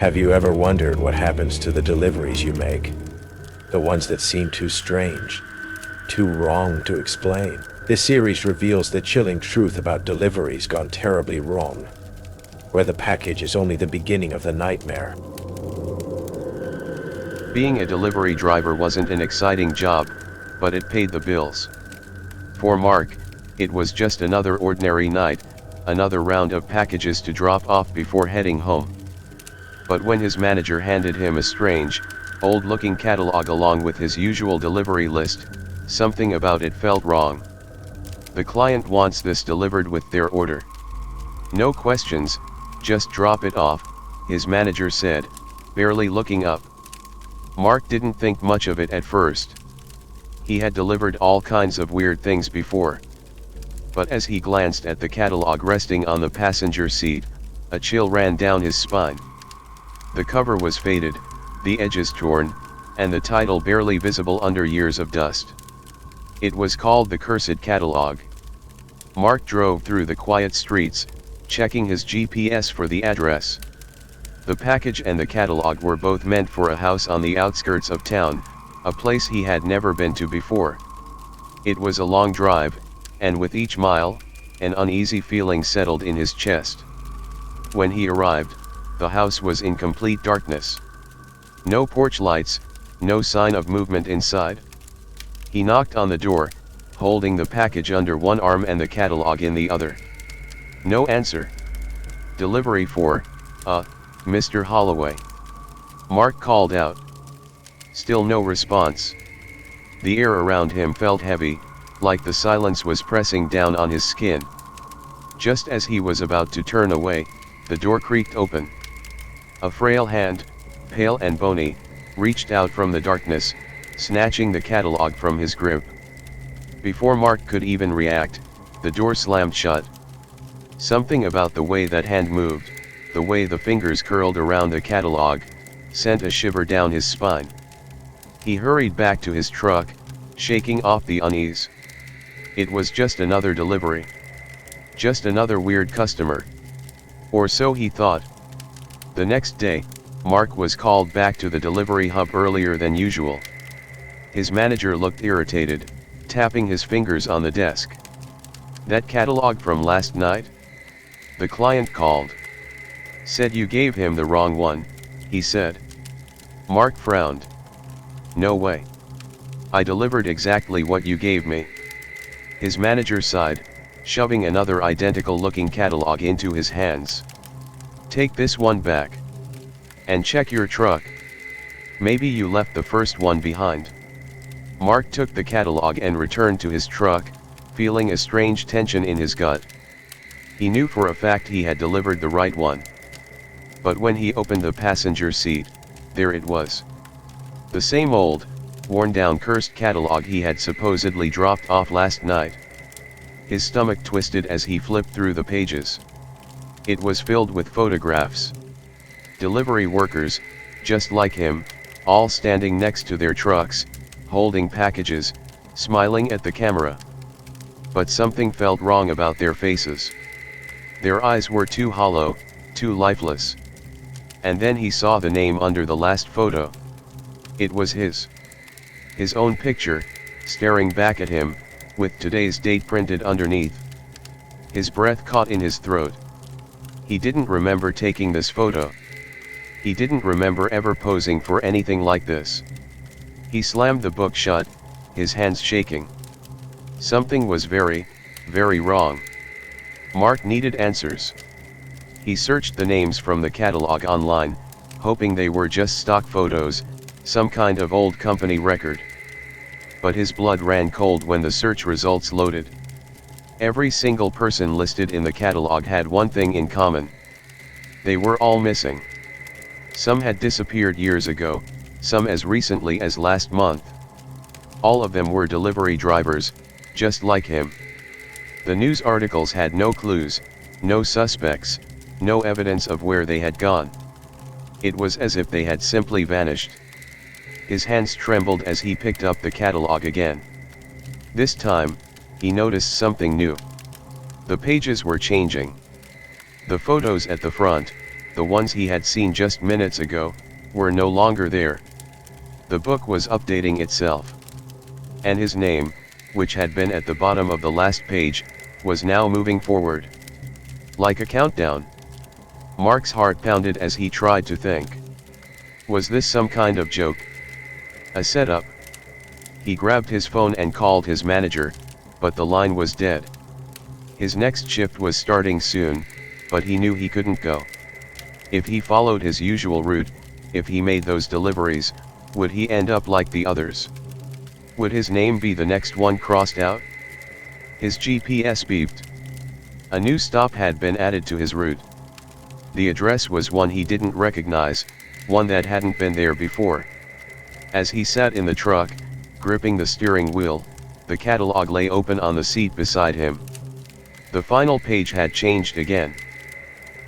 Have you ever wondered what happens to the deliveries you make? The ones that seem too strange, too wrong to explain. This series reveals the chilling truth about deliveries gone terribly wrong, where the package is only the beginning of the nightmare. Being a delivery driver wasn't an exciting job, but it paid the bills. For Mark, it was just another ordinary night, another round of packages to drop off before heading home. But when his manager handed him a strange, old-looking catalog along with his usual delivery list, something about it felt wrong. The client wants this delivered with their order. No questions, just drop it off, his manager said, barely looking up. Mark didn't think much of it at first. He had delivered all kinds of weird things before. But as he glanced at the catalog resting on the passenger seat, a chill ran down his spine. The cover was faded, the edges torn, and the title barely visible under years of dust. It was called the Cursed Catalogue. Mark drove through the quiet streets, checking his GPS for the address. The package and the catalog were both meant for a house on the outskirts of town, a place he had never been to before. It was a long drive, and with each mile, an uneasy feeling settled in his chest. When he arrived, the house was in complete darkness. No porch lights, no sign of movement inside. He knocked on the door, holding the package under one arm and the catalog in the other. No answer. Delivery for, Mr. Holloway. Mark called out. Still no response. The air around him felt heavy, like the silence was pressing down on his skin. Just as he was about to turn away, the door creaked open. A frail hand, pale and bony, reached out from the darkness, snatching the catalog from his grip. Before Mark could even react, the door slammed shut. Something about the way that hand moved, the way the fingers curled around the catalog, sent a shiver down his spine. He hurried back to his truck, shaking off the unease. It was just another delivery. Just another weird customer. Or so he thought. The next day, Mark was called back to the delivery hub earlier than usual. His manager looked irritated, tapping his fingers on the desk. That catalog from last night? The client called. Said you gave him the wrong one, he said. Mark frowned. No way. I delivered exactly what you gave me. His manager sighed, shoving another identical-looking catalog into his hands. Take this one back. And check your truck. Maybe you left the first one behind. Mark took the catalog and returned to his truck, feeling a strange tension in his gut. He knew for a fact he had delivered the right one. But when he opened the passenger seat, there it was. The same old, worn-down Cursed Catalogue he had supposedly dropped off last night. His stomach twisted as he flipped through the pages. It was filled with photographs. Delivery workers, just like him, all standing next to their trucks, holding packages, smiling at the camera. But something felt wrong about their faces. Their eyes were too hollow, too lifeless. And then he saw the name under the last photo. It was his. His own picture, staring back at him, with today's date printed underneath. His breath caught in his throat. He didn't remember taking this photo. He didn't remember ever posing for anything like this. He slammed the book shut, his hands shaking. Something was very, very wrong. Mark needed answers. He searched the names from the catalog online, hoping they were just stock photos, some kind of old company record. But his blood ran cold when the search results loaded. Every single person listed in the catalog had one thing in common. They were all missing. Some had disappeared years ago, some as recently as last month. All of them were delivery drivers, just like him. The news articles had no clues, no suspects, no evidence of where they had gone. It was as if they had simply vanished. His hands trembled as he picked up the catalog again. This time, he noticed something new. The pages were changing. The photos at the front, the ones he had seen just minutes ago, were no longer there. The book was updating itself. And his name, which had been at the bottom of the last page, was now moving forward. Like a countdown. Mark's heart pounded as he tried to think. Was this some kind of joke? A setup? He grabbed his phone and called his manager, but the line was dead. His next shift was starting soon, but he knew he couldn't go. If he followed his usual route, if he made those deliveries, would he end up like the others? Would his name be the next one crossed out? His GPS beeped. A new stop had been added to his route. The address was one he didn't recognize, one that hadn't been there before. As he sat in the truck, gripping the steering wheel, the catalog lay open on the seat beside him. The final page had changed again.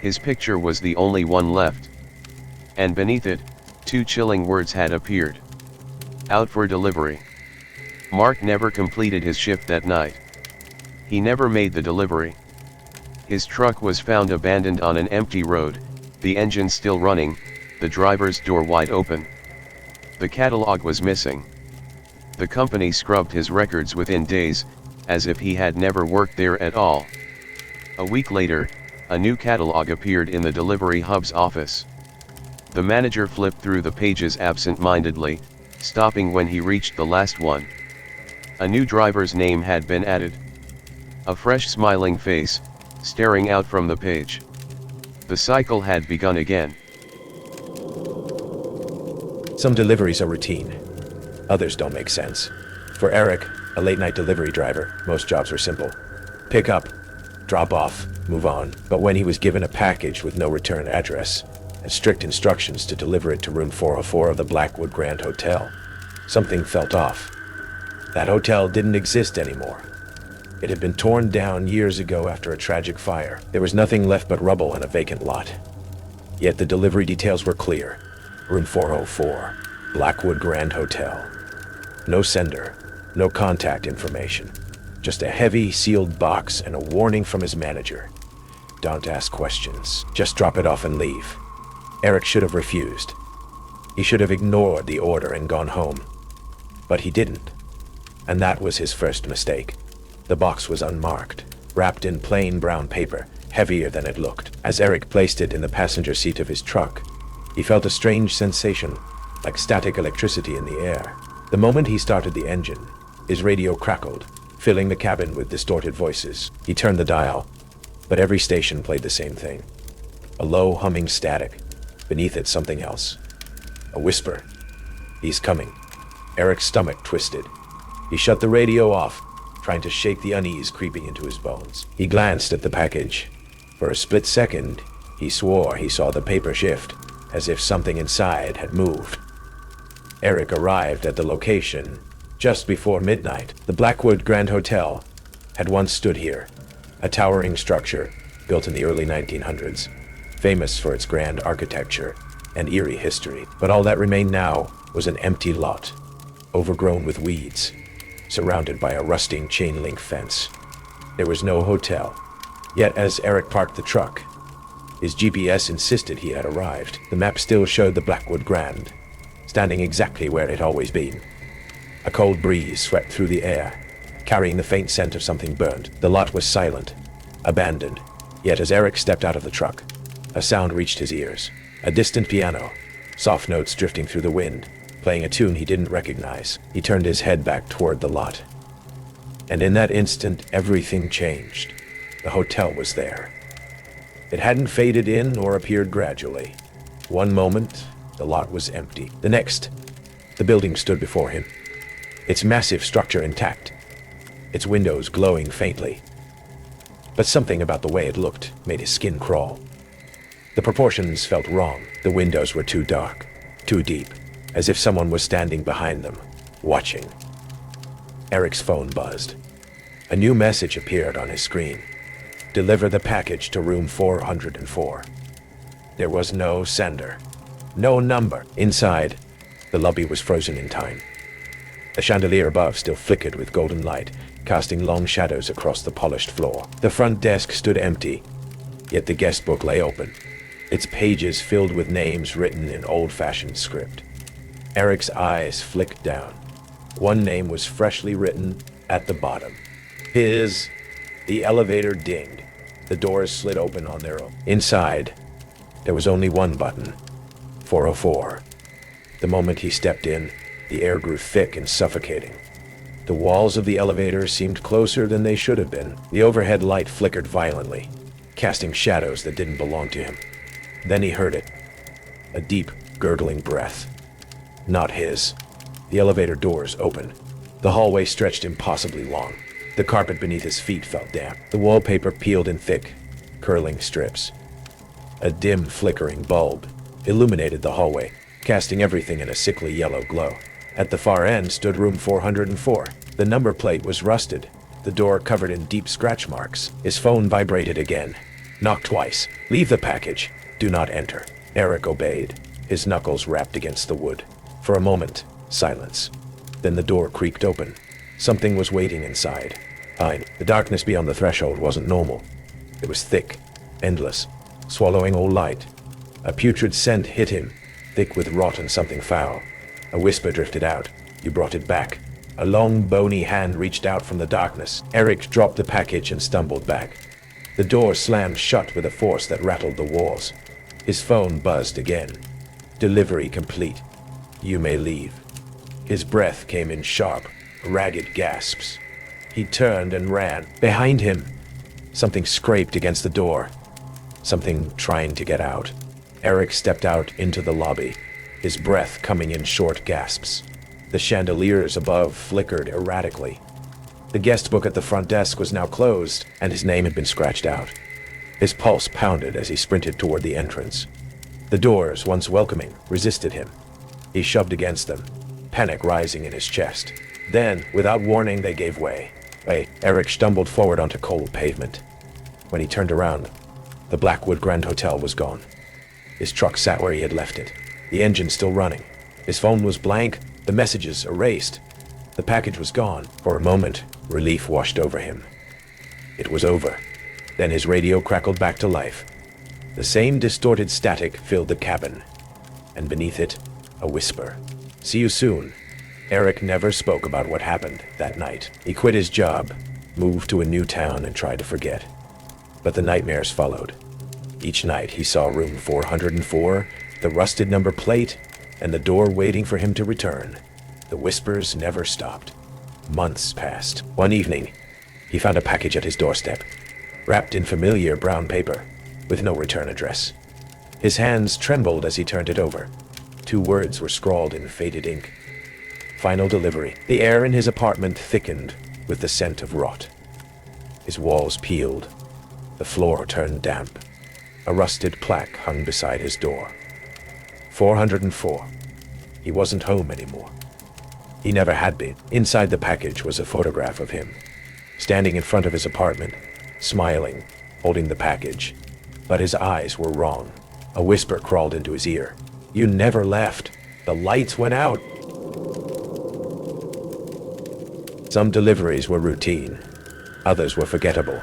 His picture was the only one left. And beneath it, 2 chilling words had appeared. Out for delivery. Mark never completed his shift that night. He never made the delivery. His truck was found abandoned on an empty road, the engine still running, the driver's door wide open. The catalog was missing. The company scrubbed his records within days, as if he had never worked there at all. A week later, a new catalog appeared in the delivery hub's office. The manager flipped through the pages absent-mindedly, stopping when he reached the last one. A new driver's name had been added. A fresh smiling face, staring out from the page. The cycle had begun again. Some deliveries are routine. Others don't make sense. For Eric, a late-night delivery driver, most jobs were simple. Pick up, drop off, move on. But when he was given a package with no return address, and strict instructions to deliver it to room 404 of the Blackwood Grand Hotel, something felt off. That hotel didn't exist anymore. It had been torn down years ago after a tragic fire. There was nothing left but rubble and a vacant lot. Yet the delivery details were clear. Room 404, Blackwood Grand Hotel. No sender, no contact information. Just a heavy, sealed box and a warning from his manager. Don't ask questions. Just drop it off and leave. Eric should have refused. He should have ignored the order and gone home. But he didn't. And that was his first mistake. The box was unmarked, wrapped in plain brown paper, heavier than it looked. As Eric placed it in the passenger seat of his truck, he felt a strange sensation, like static electricity in the air. The moment he started the engine, his radio crackled, filling the cabin with distorted voices. He turned the dial, but every station played the same thing. A low humming static, beneath it something else. A whisper. He's coming. Eric's stomach twisted. He shut the radio off, trying to shake the unease creeping into his bones. He glanced at the package. For a split second, he swore he saw the paper shift, as if something inside had moved. Eric arrived at the location just before midnight. The Blackwood Grand Hotel had once stood here, a towering structure built in the early 1900s, famous for its grand architecture and eerie history. But all that remained now was an empty lot, overgrown with weeds, surrounded by a rusting chain-link fence. There was no hotel. Yet as Eric parked the truck, his GPS insisted he had arrived. The map still showed the Blackwood Grand, standing exactly where it had always been. A cold breeze swept through the air, carrying the faint scent of something burnt. The lot was silent, abandoned. Yet as Eric stepped out of the truck, a sound reached his ears. A distant piano, soft notes drifting through the wind, playing a tune he didn't recognize. He turned his head back toward the lot. And in that instant, everything changed. The hotel was there. It hadn't faded in or appeared gradually. One moment, the lot was empty. The next, the building stood before him, its massive structure intact, its windows glowing faintly. But something about the way it looked made his skin crawl. The proportions felt wrong. The windows were too dark, too deep, as if someone was standing behind them, watching. Eric's phone buzzed. A new message appeared on his screen. Deliver the package to room 404. There was no sender, no number. Inside, the lobby was frozen in time. The chandelier above still flickered with golden light, casting long shadows across the polished floor. The front desk stood empty, yet the guest book lay open, its pages filled with names written in old-fashioned script. Eric's eyes flicked down. One name was freshly written at the bottom. His. The elevator dinged. The doors slid open on their own. Inside, there was only one button. 404. The moment he stepped in, the air grew thick and suffocating. The walls of the elevator seemed closer than they should have been. The overhead light flickered violently, casting shadows that didn't belong to him. Then he heard it. A deep, gurgling breath. Not his. The elevator doors opened. The hallway stretched impossibly long. The carpet beneath his feet felt damp. The wallpaper peeled in thick, curling strips. A dim, flickering bulb illuminated the hallway, casting everything in a sickly yellow glow. At the far end stood room 404. The number plate was rusted, the door covered in deep scratch marks. His phone vibrated again. Knock twice. Leave the package. Do not enter. Eric obeyed, his knuckles rapped against the wood. For a moment, silence. Then the door creaked open. Something was waiting inside. The darkness beyond the threshold wasn't normal. It was thick, endless, swallowing all light. A putrid scent hit him, thick with rot and something foul. A whisper drifted out. You brought it back. A long, bony hand reached out from the darkness. Eric dropped the package and stumbled back. The door slammed shut with a force that rattled the walls. His phone buzzed again. Delivery complete. You may leave. His breath came in sharp, ragged gasps. He turned and ran. Behind him, something scraped against the door. Something trying to get out. Eric stepped out into the lobby, his breath coming in short gasps. The chandeliers above flickered erratically. The guest book at the front desk was now closed, and his name had been scratched out. His pulse pounded as he sprinted toward the entrance. The doors, once welcoming, resisted him. He shoved against them, panic rising in his chest. Then, without warning, they gave way. Eric stumbled forward onto cold pavement. When he turned around, the Blackwood Grand Hotel was gone. His truck sat where he had left it, the engine still running. His phone was blank, the messages erased. The package was gone. For a moment, relief washed over him. It was over. Then his radio crackled back to life. The same distorted static filled the cabin, and beneath it, a whisper. See you soon. Eric never spoke about what happened that night. He quit his job, moved to a new town, and tried to forget. But the nightmares followed. Each night he saw room 404, the rusted number plate, and the door waiting for him to return. The whispers never stopped. Months passed. One evening, he found a package at his doorstep, wrapped in familiar brown paper, with no return address. His hands trembled as he turned it over. 2 words were scrawled in faded ink. Final delivery. The air in his apartment thickened with the scent of rot. His walls peeled. The floor turned damp. A rusted plaque hung beside his door. 404. He wasn't home anymore. He never had been. Inside the package was a photograph of him, standing in front of his apartment, smiling, holding the package. But his eyes were wrong. A whisper crawled into his ear. You never left. The lights went out. Some deliveries were routine. Others were forgettable.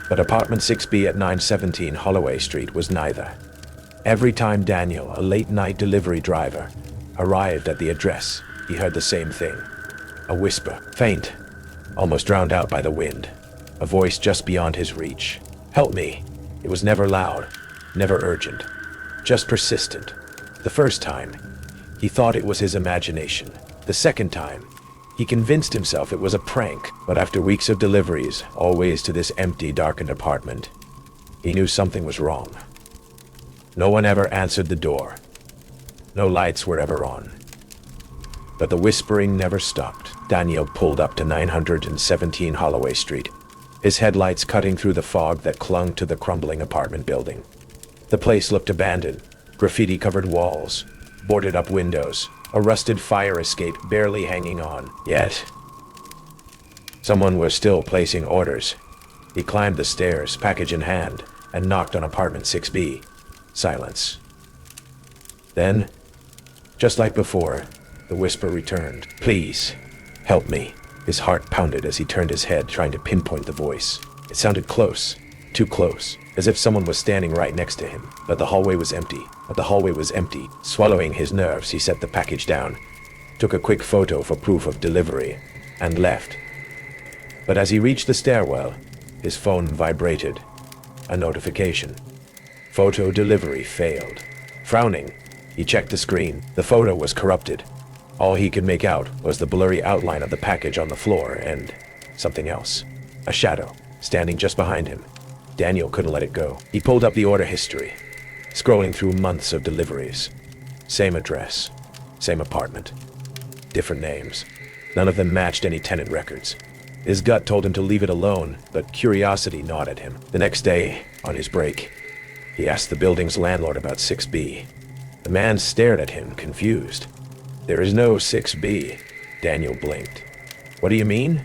But apartment 6B at 917 Holloway Street was neither. Every time Daniel, a late-night delivery driver, arrived at the address, he heard the same thing. A whisper, faint, almost drowned out by the wind. A voice just beyond his reach. Help me. It was never loud, never urgent, just persistent. The first time, he thought it was his imagination. The second time, he convinced himself it was a prank. But after weeks of deliveries, always to this empty, darkened apartment, he knew something was wrong. No one ever answered the door. No lights were ever on. But the whispering never stopped. Daniel pulled up to 917 Holloway Street, his headlights cutting through the fog that clung to the crumbling apartment building. The place looked abandoned. Graffiti-covered walls, boarded-up windows, a rusted fire escape barely hanging on. Yet, someone was still placing orders. He climbed the stairs, package in hand, and knocked on apartment 6B. Silence. Then, just like before, the whisper returned. Please, help me. His heart pounded as he turned his head, trying to pinpoint the voice. It sounded close, Too close, as if someone was standing right next to him. But the hallway was empty. Swallowing his nerves, he set the package down, took a quick photo for proof of delivery, and left. But as he reached the stairwell, his phone vibrated. A notification. Photo delivery failed. Frowning, he checked the screen. The photo was corrupted. All he could make out was the blurry outline of the package on the floor and something else. A shadow, standing just behind him. Daniel couldn't let it go. He pulled up the order history, scrolling through months of deliveries. Same address, same apartment, different names. None of them matched any tenant records. His gut told him to leave it alone, but curiosity gnawed at him. The next day, on his break, he asked the building's landlord about 6B. The man stared at him, confused. "There is no 6B. Daniel blinked. "What do you mean?"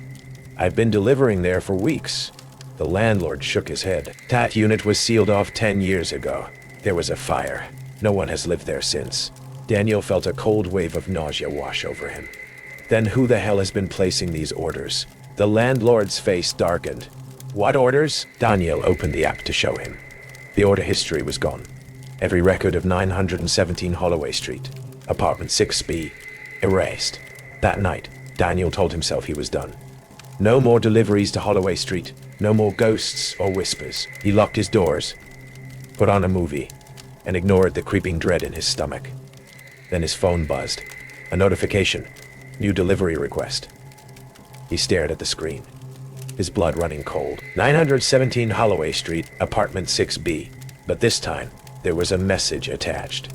"I've been delivering there for weeks." The landlord shook his head. "That unit was sealed off 10 years ago. There was a fire. No one has lived there since." Daniel felt a cold wave of nausea wash over him. "Then who the hell has been placing these orders?" The landlord's face darkened. "What orders?" Daniel opened the app to show him. The order history was gone. Every record of 917 Holloway Street, apartment 6B, erased. That night, Daniel told himself he was done. No more deliveries to Holloway Street, no more ghosts or whispers. He locked his doors, put on a movie, and ignored the creeping dread in his stomach. Then his phone buzzed. A notification. New delivery request. He stared at the screen, his blood running cold. 917 Holloway Street, apartment 6B. But this time, there was a message attached.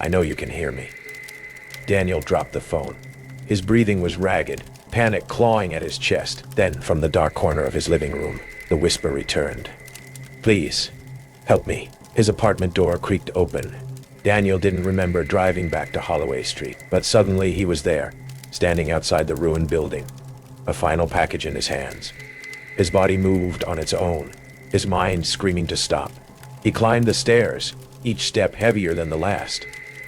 "I know you can hear me." Daniel dropped the phone. His breathing was ragged, panic clawing at his chest. Then, from the dark corner of his living room, the whisper returned. "Please, help me." His apartment door creaked open. Daniel didn't remember driving back to Holloway Street, but suddenly he was there, standing outside the ruined building, a final package in his hands. His body moved on its own, his mind screaming to stop. He climbed the stairs, each step heavier than the last.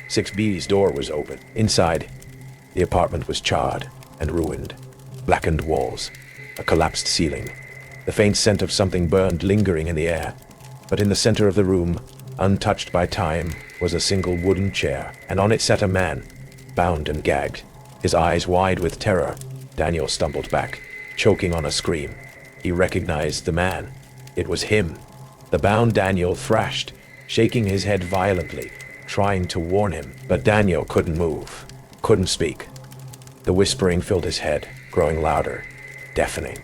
6B's door was open. Inside, the apartment was charred and ruined. Blackened walls, a collapsed ceiling, the faint scent of something burned lingering in the air. But in the center of the room, untouched by time, was a single wooden chair, and on it sat a man, bound and gagged, his eyes wide with terror. Daniel stumbled back, choking on a scream. He recognized the man. It was him. The bound Daniel thrashed, shaking his head violently, trying to warn him. But Daniel couldn't move, couldn't speak. The whispering filled his head, growing louder, deafening.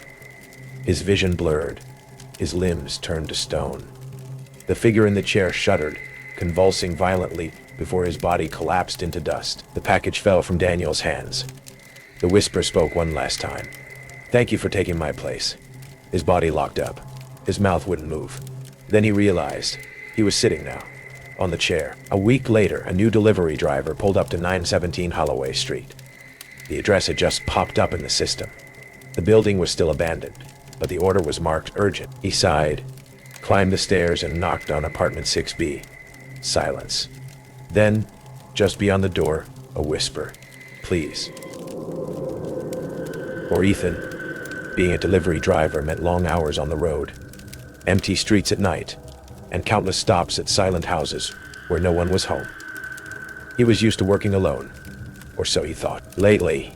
His vision blurred, his limbs turned to stone. The figure in the chair shuddered, convulsing violently before his body collapsed into dust. The package fell from Daniel's hands. The whisper spoke one last time. "Thank you for taking my place." His body locked up. His mouth wouldn't move. Then he realized he was sitting now, on the chair. A week later, a new delivery driver pulled up to 917 Holloway Street. The address had just popped up in the system. The building was still abandoned, but the order was marked urgent. He sighed, climbed the stairs, and knocked on apartment 6B. Silence. Then, just beyond the door, a whisper. "Please." For Ethan, being a delivery driver meant long hours on the road, empty streets at night, and countless stops at silent houses where no one was home. He was used to working alone, or so he thought. Lately,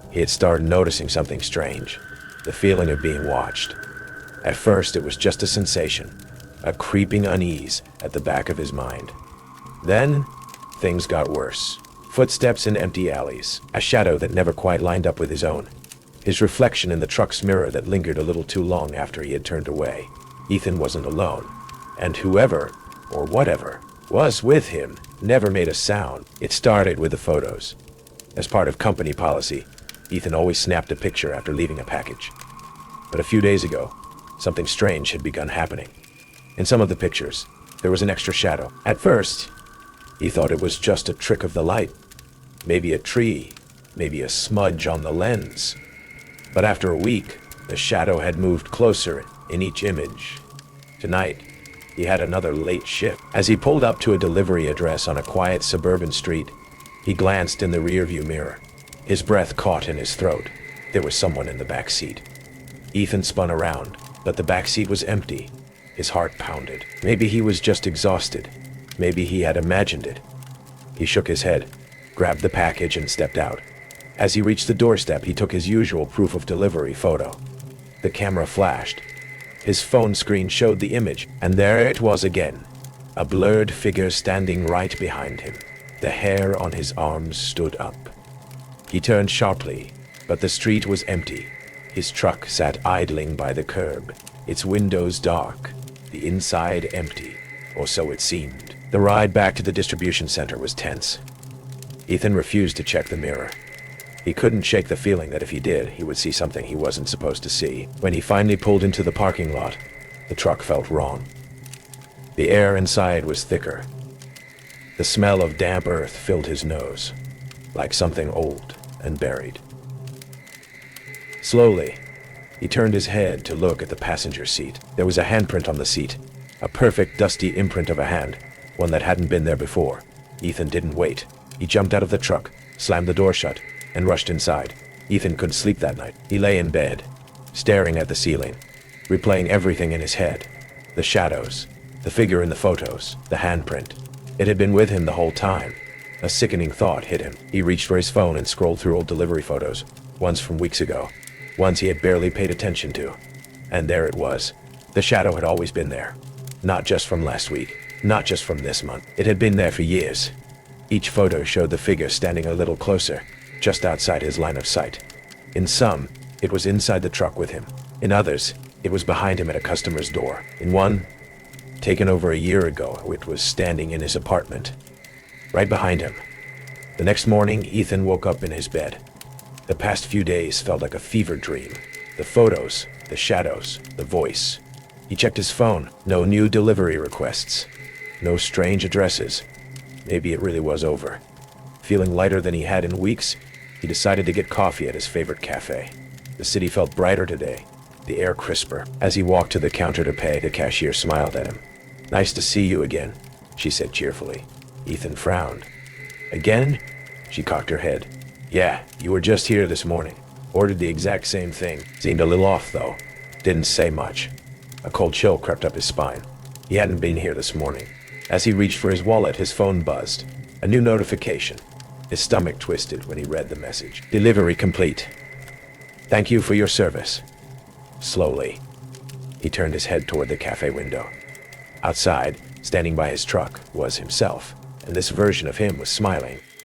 he had started noticing something strange, the feeling of being watched. At first, it was just a sensation, a creeping unease at the back of his mind. Then, things got worse. Footsteps in empty alleys, a shadow that never quite lined up with his own. His reflection in the truck's mirror that lingered a little too long after he had turned away. Ethan wasn't alone, and whoever, or whatever, was with him never made a sound. It started with the photos. As part of company policy, Ethan always snapped a picture after leaving a package. But a few days ago, something strange had begun happening. In some of the pictures, there was an extra shadow. At first, he thought it was just a trick of the light. Maybe a tree, maybe a smudge on the lens. But after a week, the shadow had moved closer in each image. Tonight, he had another late shift. As he pulled up to a delivery address on a quiet suburban street, he glanced in the rearview mirror. His breath caught in his throat. There was someone in the back seat. Ethan spun around, but the back seat was empty. His heart pounded. Maybe he was just exhausted. Maybe he had imagined it. He shook his head, grabbed the package, and stepped out. As he reached the doorstep, he took his usual proof of delivery photo. The camera flashed. His phone screen showed the image, and there it was again. A blurred figure standing right behind him. The hair on his arms stood up. He turned sharply, but the street was empty. His truck sat idling by the curb, its windows dark, the inside empty, or so it seemed. The ride back to the distribution center was tense. Ethan refused to check the mirror. He couldn't shake the feeling that if he did, he would see something he wasn't supposed to see. When he finally pulled into the parking lot, the truck felt wrong. The air inside was thicker. The smell of damp earth filled his nose, like something old and buried. Slowly, he turned his head to look at the passenger seat. There was a handprint on the seat, a perfect dusty imprint of a hand, one that hadn't been there before. Ethan didn't wait. He jumped out of the truck, slammed the door shut, and rushed inside. Ethan couldn't sleep that night. He lay in bed, staring at the ceiling, replaying everything in his head. The shadows, the figure in the photos, the handprint. It had been with him the whole time. A sickening thought hit him. He reached for his phone and scrolled through old delivery photos, ones from weeks ago, ones he had barely paid attention to. And there it was. The shadow had always been there. Not just from last week, not just from this month. It had been there for years. Each photo showed the figure standing a little closer, just outside his line of sight. In some, it was inside the truck with him. In others, it was behind him at a customer's door. In one, taken over a year ago, it was standing in his apartment, right behind him. The next morning, Ethan woke up in his bed. The past few days felt like a fever dream. The photos, the shadows, the voice. He checked his phone. No new delivery requests. No strange addresses. Maybe it really was over. Feeling lighter than he had in weeks, he decided to get coffee at his favorite cafe. The city felt brighter today, the air crisper. As he walked to the counter to pay, the cashier smiled at him. "Nice to see you again," she said cheerfully. Ethan frowned. "Again?" She cocked her head. "Yeah, you were just here this morning. Ordered the exact same thing. Seemed a little off, though. Didn't say much." A cold chill crept up his spine. He hadn't been here this morning. As he reached for his wallet, his phone buzzed. A new notification. His stomach twisted when he read the message. "Delivery complete. Thank you for your service." Slowly, he turned his head toward the cafe window. Outside, standing by his truck, was himself, and this version of him was smiling.